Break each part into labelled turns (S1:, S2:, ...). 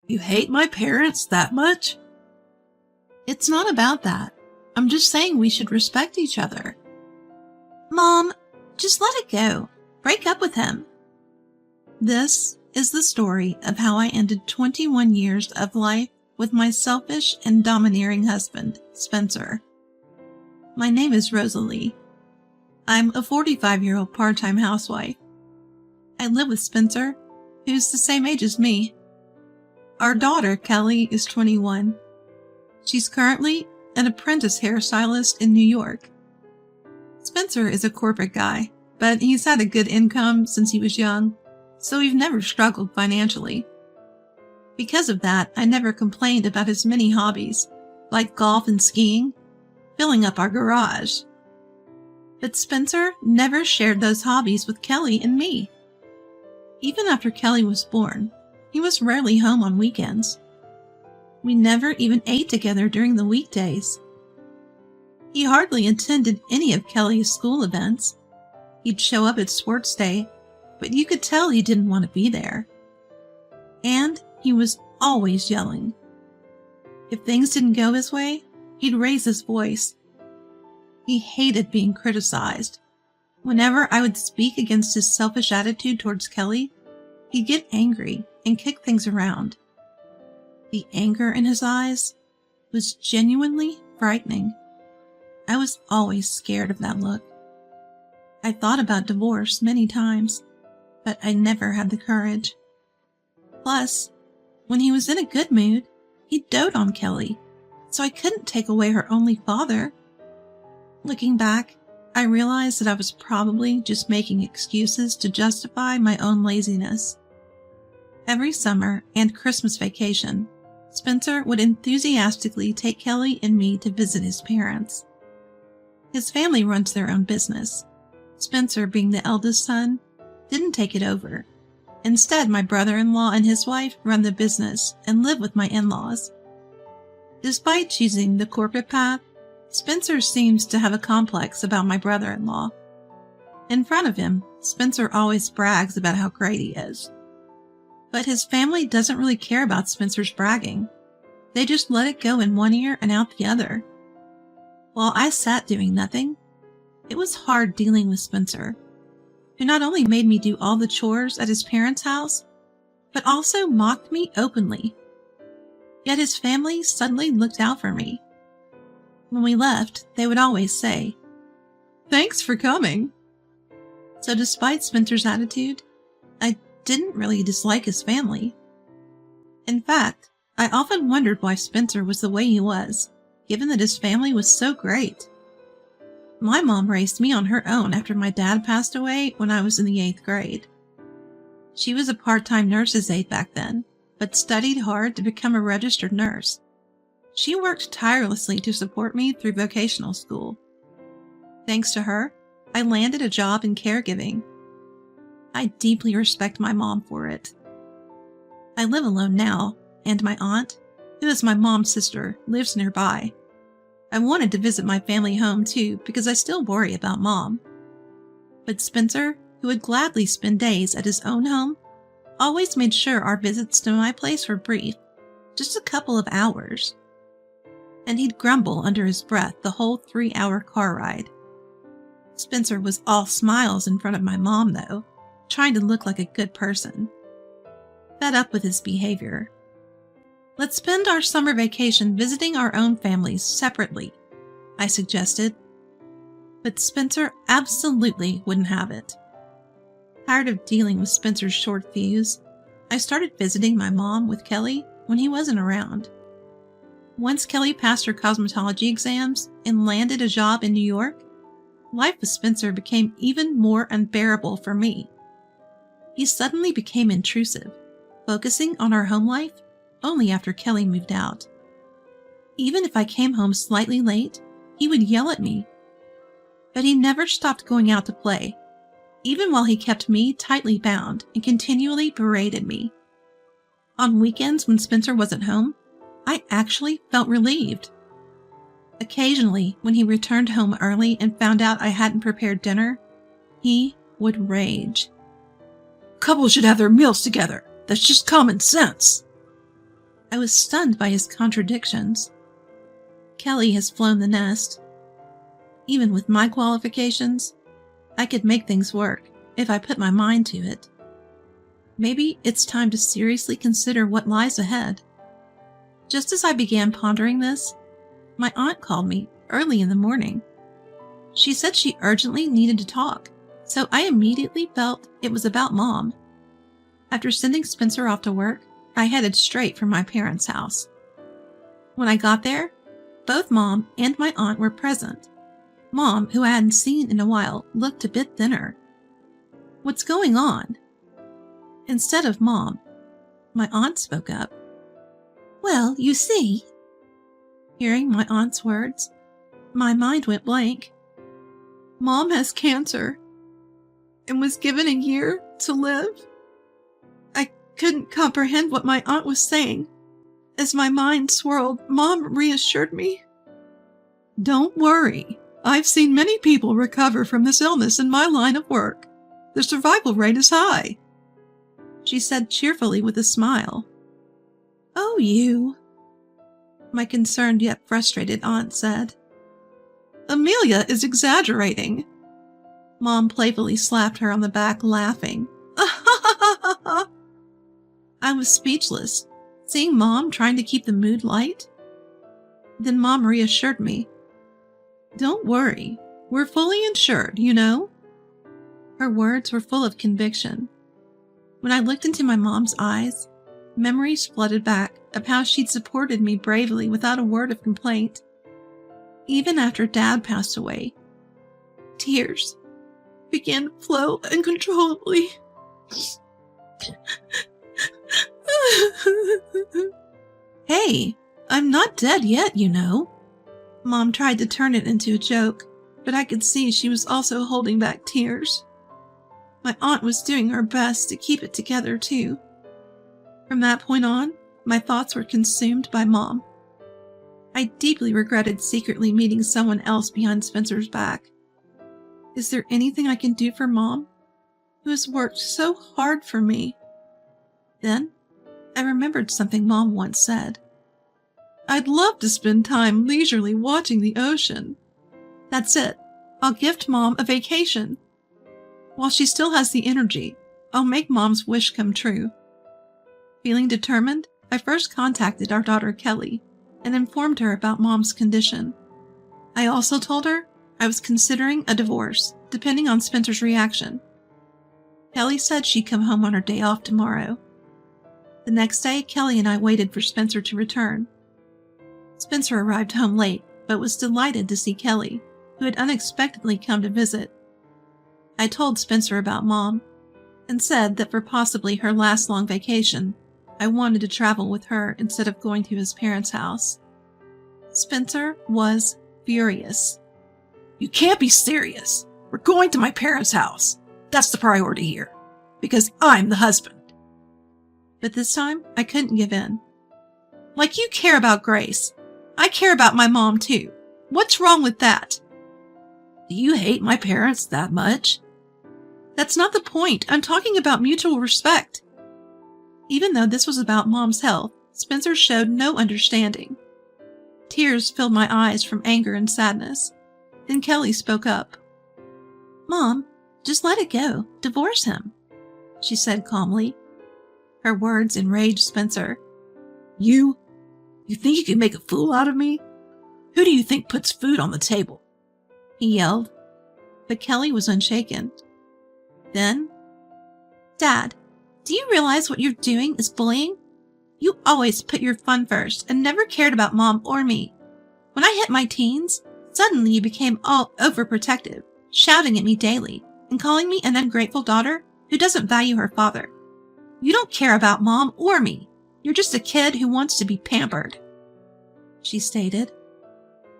S1: You hate my parents that much?
S2: It's not about that. I'm just saying we should respect each other. Mom, just let it go. Break up with him. This is the story of how I ended 21 years of life with my selfish and domineering husband, Spencer. My name is Rosalie. I'm a 45-year-old part-time housewife. I live with Spencer, who's the same age as me. Our daughter, Kelly, is 21. She's currently an apprentice hairstylist in New York. Spencer is a corporate guy, but he's had a good income since he was young, so we've never struggled financially. Because of that, I never complained about his many hobbies, like golf and skiing, filling up our garage. But Spencer never shared those hobbies with Kelly and me. Even after Kelly was born, he was rarely home on weekends. We never even ate together during the weekdays. He hardly attended any of Kelly's school events. He'd show up at sports day, but you could tell he didn't want to be there. And he was always yelling. If things didn't go his way, he'd raise his voice. He hated being criticized. Whenever I would speak against his selfish attitude towards Kelly, he'd get angry and kick things around. The anger in his eyes was genuinely frightening. I was always scared of that look. I thought about divorce many times, but I never had the courage. Plus, when he was in a good mood, he'd dote on Kelly, so I couldn't take away her only father. Looking back, I realized that I was probably just making excuses to justify my own laziness. Every summer and Christmas vacation, Spencer would enthusiastically take Kelly and me to visit his parents. His family runs their own business. Spencer, being the eldest son, didn't take it over. Instead, my brother-in-law and his wife run the business and live with my in-laws. Despite choosing the corporate path, Spencer seems to have a complex about my brother-in-law. In front of him, Spencer always brags about how great he is. But his family doesn't really care about Spencer's bragging. They just let it go in one ear and out the other. While I sat doing nothing, it was hard dealing with Spencer, who not only made me do all the chores at his parents' house, but also mocked me openly. Yet his family suddenly looked out for me. When we left, they would always say, "Thanks for coming." So despite Spencer's attitude, I didn't really dislike his family. In fact, I often wondered why Spencer was the way he was, given that his family was so great. My mom raised me on her own after my dad passed away when I was in the 8th grade. She was a part-time nurse's aide back then, but studied hard to become a registered nurse. She worked tirelessly to support me through vocational school. Thanks to her, I landed a job in caregiving. I deeply respect my mom for it. I live alone now, and my aunt, who is my mom's sister, lives nearby. I wanted to visit my family home too because I still worry about Mom. But Spencer, who would gladly spend days at his own home, always made sure our visits to my place were brief, just a couple of hours. And he'd grumble under his breath the whole 3-hour car ride. Spencer was all smiles in front of my mom, though, trying to look like a good person. Fed up with his behavior. "Let's spend our summer vacation visiting our own families separately," I suggested. But Spencer absolutely wouldn't have it. Tired of dealing with Spencer's short fuse, I started visiting my mom with Kelly when he wasn't around. Once Kelly passed her cosmetology exams and landed a job in New York, life with Spencer became even more unbearable for me. He suddenly became intrusive, focusing on our home life only after Kelly moved out. Even if I came home slightly late, he would yell at me. But he never stopped going out to play, even while he kept me tightly bound and continually berated me. On weekends when Spencer wasn't home, I actually felt relieved. Occasionally, when he returned home early and found out I hadn't prepared dinner, he would rage. "Couples should have their meals together. That's just common sense." I was stunned by his contradictions. Kelly has flown the nest. Even with my qualifications, I could make things work if I put my mind to it. Maybe it's time to seriously consider what lies ahead. Just as I began pondering this, my aunt called me early in the morning. She said she urgently needed to talk, so I immediately felt it was about Mom. After sending Spencer off to work, I headed straight for my parents' house. When I got there, both Mom and my aunt were present. Mom, who I hadn't seen in a while, looked a bit thinner. "What's going on?" Instead of Mom, my aunt spoke up. "Well, you see." Hearing my aunt's words, my mind went blank. Mom has cancer and was given a year to live. I couldn't comprehend what my aunt was saying. As my mind swirled, Mom reassured me. "Don't worry. I've seen many people recover from this illness in my line of work. The survival rate is high," she said cheerfully with a smile. "Oh, you," my concerned yet frustrated aunt said. "Amelia is exaggerating." Mom playfully slapped her on the back, laughing. I was speechless, seeing Mom trying to keep the mood light. Then Mom reassured me. "Don't worry, we're fully insured, you know." Her words were full of conviction. When I looked into my mom's eyes, memories flooded back of how she'd supported me bravely without a word of complaint. Even after Dad passed away, tears began to flow uncontrollably. "Hey, I'm not dead yet, you know." Mom tried to turn it into a joke, but I could see she was also holding back tears. My aunt was doing her best to keep it together, too. From that point on, my thoughts were consumed by Mom. I deeply regretted secretly meeting someone else behind Spencer's back. Is there anything I can do for Mom, who has worked so hard for me? Then, I remembered something Mom once said. "I'd love to spend time leisurely watching the ocean." That's it. I'll gift Mom a vacation. While she still has the energy, I'll make Mom's wish come true. Feeling determined, I first contacted our daughter Kelly and informed her about Mom's condition. I also told her I was considering a divorce, depending on Spencer's reaction. Kelly said she'd come home on her day off tomorrow. The next day, Kelly and I waited for Spencer to return. Spencer arrived home late, but was delighted to see Kelly, who had unexpectedly come to visit. I told Spencer about Mom, and said that for possibly her last long vacation, I wanted to travel with her instead of going to his parents' house. Spencer was furious. "You can't be serious. We're going to my parents' house. That's the priority here, because I'm the husband." But this time, I couldn't give in. "Like you care about Grace. I care about my mom, too. What's wrong with that?" "Do you hate my parents that much?" "That's not the point. I'm talking about mutual respect." Even though this was about Mom's health, Spencer showed no understanding. Tears filled my eyes from anger and sadness. Then Kelly spoke up. "Mom, just let it go. Divorce him," she said calmly. Her words enraged Spencer. You think you can make a fool out of me? Who do you think puts food on the table?" he yelled. But Kelly was unshaken. Then, "Dad, do you realize what you're doing is bullying? You always put your fun first and never cared about Mom or me. When I hit my teens, suddenly you became all overprotective, shouting at me daily and calling me an ungrateful daughter who doesn't value her father. You don't care about Mom or me. You're just a kid who wants to be pampered," she stated.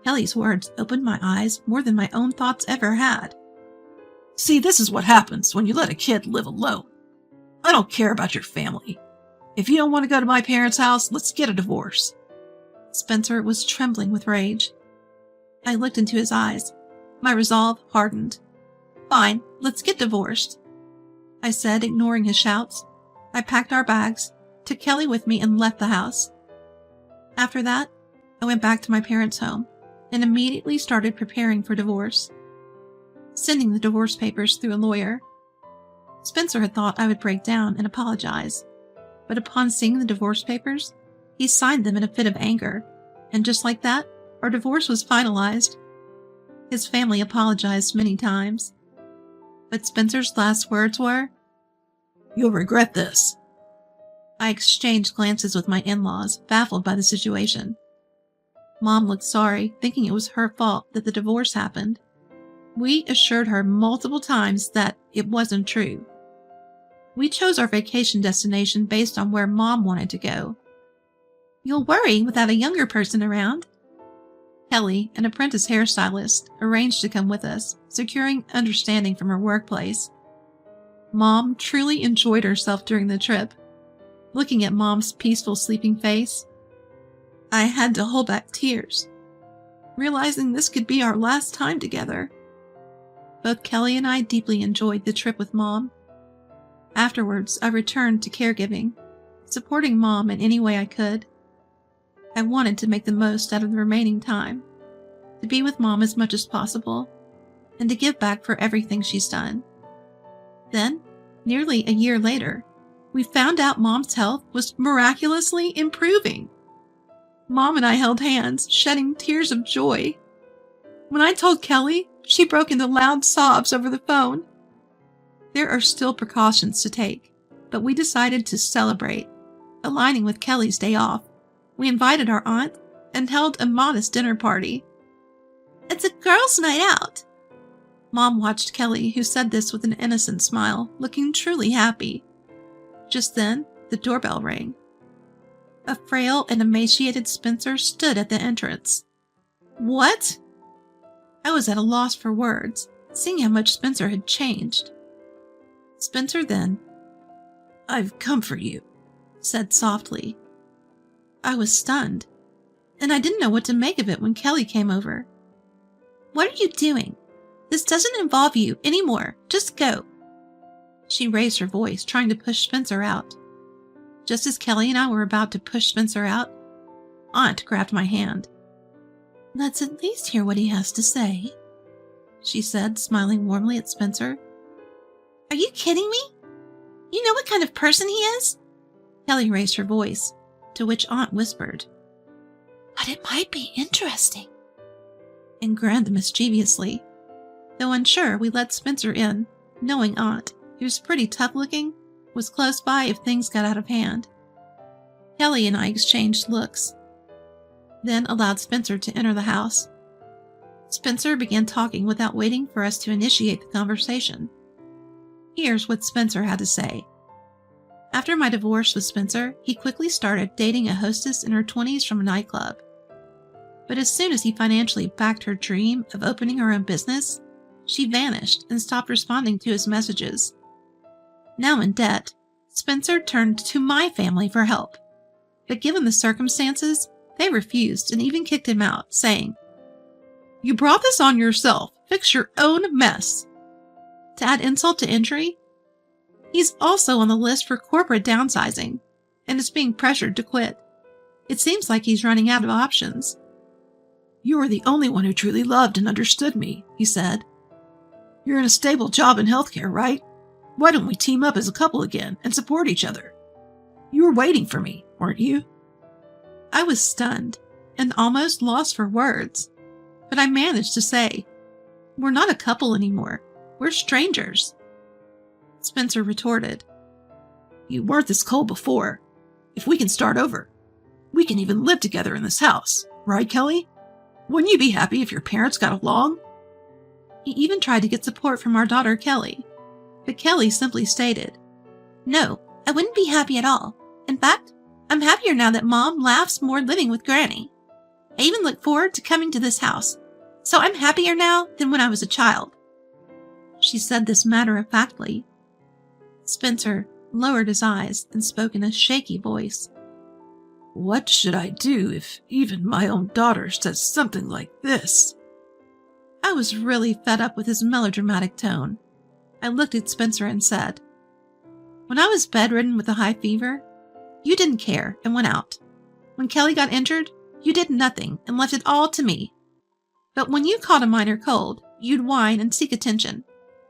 S2: Kelly's words opened my eyes more than my own thoughts ever had. "See, this is what happens when you let a kid live alone. I don't care about your family. If you don't want to go to my parents' house, let's get a divorce." Spencer was trembling with rage. I looked into his eyes. My resolve hardened. "Fine, let's get divorced," I said, ignoring his shouts. I packed our bags, took Kelly with me, and left the house. After that, I went back to my parents' home and immediately started preparing for divorce, sending the divorce papers through a lawyer. Spencer had thought I would break down and apologize, but upon seeing the divorce papers, he signed them in a fit of anger, and just like that, our divorce was finalized. His family apologized many times, but Spencer's last words were, "You'll regret this." I exchanged glances with my in-laws, baffled by the situation. Mom looked sorry, thinking it was her fault that the divorce happened. We assured her multiple times that it wasn't true. We chose our vacation destination based on where Mom wanted to go. "You'll worry without a younger person around." Kelly, an apprentice hairstylist, arranged to come with us, securing understanding from her workplace. Mom truly enjoyed herself during the trip. Looking at Mom's peaceful sleeping face, I had to hold back tears, realizing this could be our last time together. Both Kelly and I deeply enjoyed the trip with Mom. Afterwards, I returned to caregiving, supporting Mom in any way I could. I wanted to make the most out of the remaining time, to be with Mom as much as possible, and to give back for everything she's done. Then, nearly a year later, we found out Mom's health was miraculously improving. Mom and I held hands, shedding tears of joy. When I told Kelly, she broke into loud sobs over the phone. There are still precautions to take, but we decided to celebrate, aligning with Kelly's day off. We invited our aunt and held a modest dinner party. "It's a girls' night out." Mom watched Kelly, who said this with an innocent smile, looking truly happy. Just then, the doorbell rang. A frail and emaciated Spencer stood at the entrance. "What?" I was at a loss for words, seeing how much Spencer had changed. Spencer then, "I've come for you," said softly. I was stunned, and I didn't know what to make of it when Kelly came over. "What are you doing? This doesn't involve you anymore. Just go." She raised her voice, trying to push Spencer out. Just as Kelly and I were about to push Spencer out, Aunt grabbed my hand. "Let's at least hear what he has to say," she said, smiling warmly at Spencer. "Are you kidding me? You know what kind of person he is?" Kelly raised her voice, to which Aunt whispered, "But it might be interesting," and grinned mischievously. Though unsure, we let Spencer in, knowing Aunt, who's pretty tough-looking, was close by if things got out of hand. Kelly and I exchanged looks, then allowed Spencer to enter the house. Spencer began talking without waiting for us to initiate the conversation. Here's what Spencer had to say. After my divorce with Spencer, he quickly started dating a hostess in her 20s from a nightclub. But as soon as he financially backed her dream of opening her own business, she vanished and stopped responding to his messages. Now in debt, Spencer turned to my family for help. But given the circumstances, they refused and even kicked him out, saying, "You brought this on yourself. Fix your own mess." To add insult to injury, he's also on the list for corporate downsizing and is being pressured to quit. It seems like he's running out of options. "You are the only one who truly loved and understood me," he said. "You're in a stable job in healthcare, right? Why don't we team up as a couple again and support each other? You were waiting for me, weren't you?" I was stunned and almost lost for words, but I managed to say, "We're not a couple anymore. We're strangers." Spencer retorted, "You weren't this cold before. If we can start over, we can even live together in this house. Right, Kelly? Wouldn't you be happy if your parents got along?" He even tried to get support from our daughter, Kelly. But Kelly simply stated, "No, I wouldn't be happy at all. In fact, I'm happier now that Mom laughs more living with Granny. I even look forward to coming to this house. So I'm happier now than when I was a child." She said this matter-of-factly. Spencer lowered his eyes and spoke in a shaky voice. "What should I do if even my own daughter says something like this?" I was really fed up with his melodramatic tone. I looked at Spencer and said, "When I was bedridden with a high fever, you didn't care and went out. When Kelly got injured, you did nothing and left it all to me. But when you caught a minor cold, you'd whine and seek attention.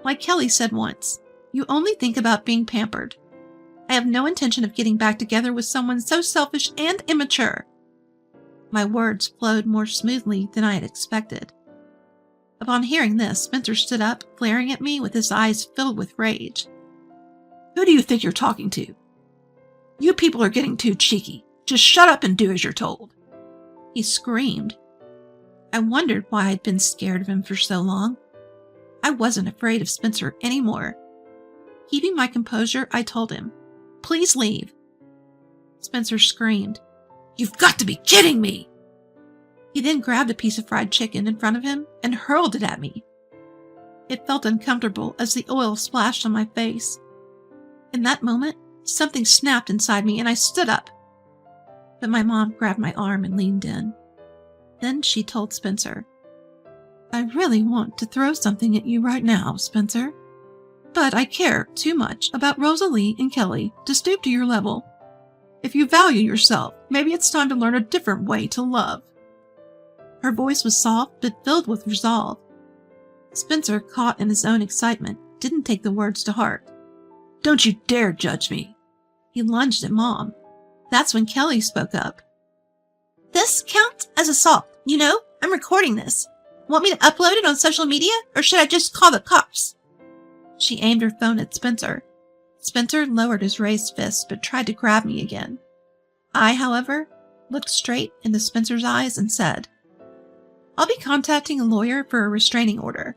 S2: Like Kelly said once, you only think about being pampered. I have no intention of getting back together with someone so selfish and immature. My words flowed more smoothly than I had expected. Upon hearing this, Spencer stood up, glaring at me with his eyes filled with rage.
S1: Who do you think you're talking to? You people are getting too cheeky. Just shut up and do as you're told.
S2: He screamed. I wondered why I'd been scared of him for so long. I wasn't afraid of Spencer anymore. Keeping my composure, I told him, "Please leave." Spencer screamed,
S1: You've got to be kidding me!
S2: He then grabbed a piece of fried chicken in front of him and hurled it at me. It felt uncomfortable as the oil splashed on my face. In that moment, something snapped inside me and I stood up. But my mom grabbed my arm and leaned in. Then she told Spencer, "I really want to throw something at you right now, Spencer. But I care too much about Rosalie and Kelly to stoop to your level. If you value yourself, maybe it's time to learn a different way to love." Her voice was soft but filled with resolve. Spencer, caught in his own excitement, didn't take the words to heart.
S1: Don't you dare judge me.
S2: He lunged at Mom. That's when Kelly spoke up. "This counts as assault. You know, I'm recording this. Want me to upload it on social media, or should I just call the cops?" She aimed her phone at Spencer. Spencer lowered his raised fist but tried to grab me again. I, however, looked straight into Spencer's eyes and said, "I'll be contacting a lawyer for a restraining order.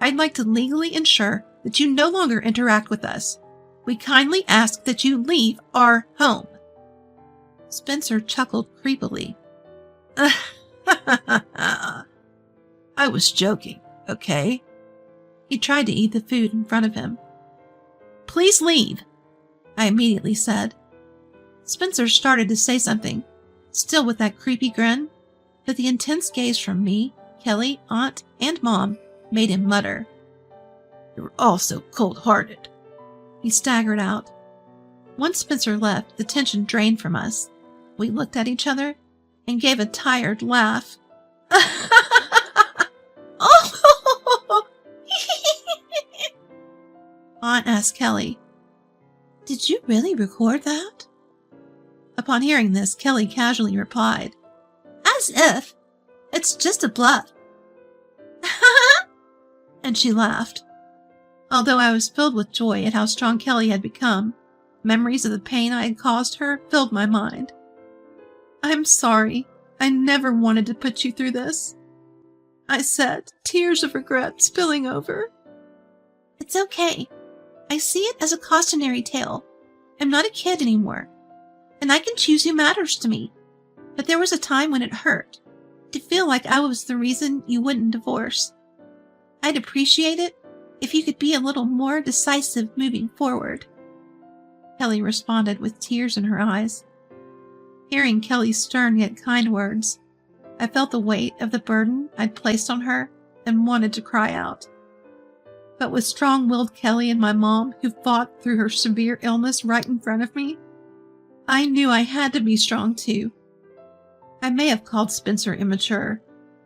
S2: I'd like to legally ensure that you no longer interact with us. We kindly ask that you leave our home." Spencer chuckled creepily.
S1: I was joking, okay?
S2: He tried to eat the food in front of him. "Please leave," I immediately said. Spencer started to say something, still with that creepy grin, but the intense gaze from me, Kelly, Aunt, and Mom made him mutter.
S1: "You're all so cold-hearted."
S2: He staggered out. Once Spencer left, the tension drained from us. We looked at each other and gave a tired laugh. Oh! Aunt asked Kelly, "Did you really record that?" Upon hearing this, Kelly casually replied, "As if. It's just a bluff." And she laughed. Although I was filled with joy at how strong Kelly had become, memories of the pain I had caused her filled my mind. "I'm sorry. I never wanted to put you through this," I said, tears of regret spilling over. "It's okay. I see it as a cautionary tale. I'm not a kid anymore, and I can choose who matters to me. But there was a time when it hurt, to feel like I was the reason you wouldn't divorce. I'd appreciate it if you could be a little more decisive moving forward." Kelly responded with tears in her eyes. Hearing Kelly's stern yet kind words, I felt the weight of the burden I'd placed on her and wanted to cry out. But with strong-willed Kelly and my mom, who fought through her severe illness right in front of me, I knew I had to be strong too. I may have called Spencer immature,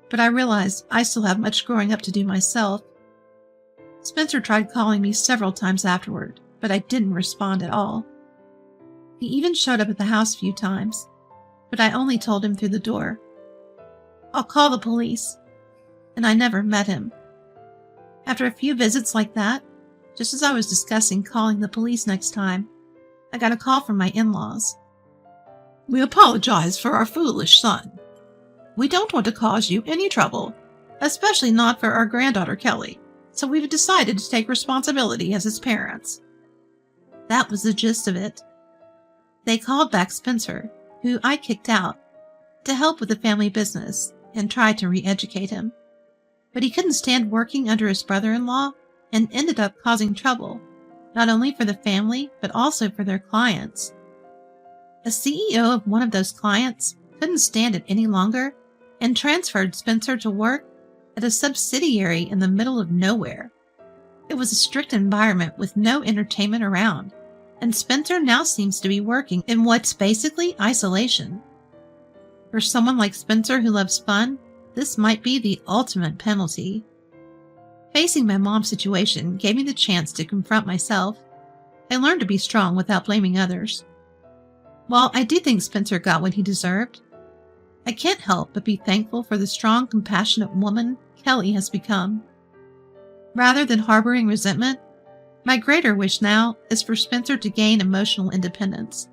S2: but I realized I still have much growing up to do myself. Spencer tried calling me several times afterward, but I didn't respond at all. He even showed up at the house a few times, but I only told him through the door, "I'll call the police," and I never met him. After a few visits like that, just as I was discussing calling the police next time, I got a call from my in-laws.
S1: "We apologize for our foolish son. We don't want to cause you any trouble, especially not for our granddaughter Kelly, so we've decided to take responsibility as his parents."
S2: That was the gist of it. They called back Spencer, who I kicked out, to help with the family business and tried to re-educate him. But he couldn't stand working under his brother-in-law and ended up causing trouble, not only for the family, but also for their clients. The CEO of one of those clients couldn't stand it any longer and transferred Spencer to work at a subsidiary in the middle of nowhere. It was a strict environment with no entertainment around, and Spencer now seems to be working in what's basically isolation.
S1: For someone like Spencer who loves fun, this might be the ultimate penalty. Facing my mom's situation gave me the chance to confront myself. I learned to be strong without blaming others. While I do think Spencer got what he deserved, I can't help but be thankful for the strong, compassionate woman Kelly has become. Rather than harboring resentment, my greater wish now is for Spencer to gain emotional independence.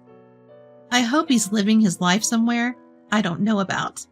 S1: I hope he's living his life somewhere I don't know about.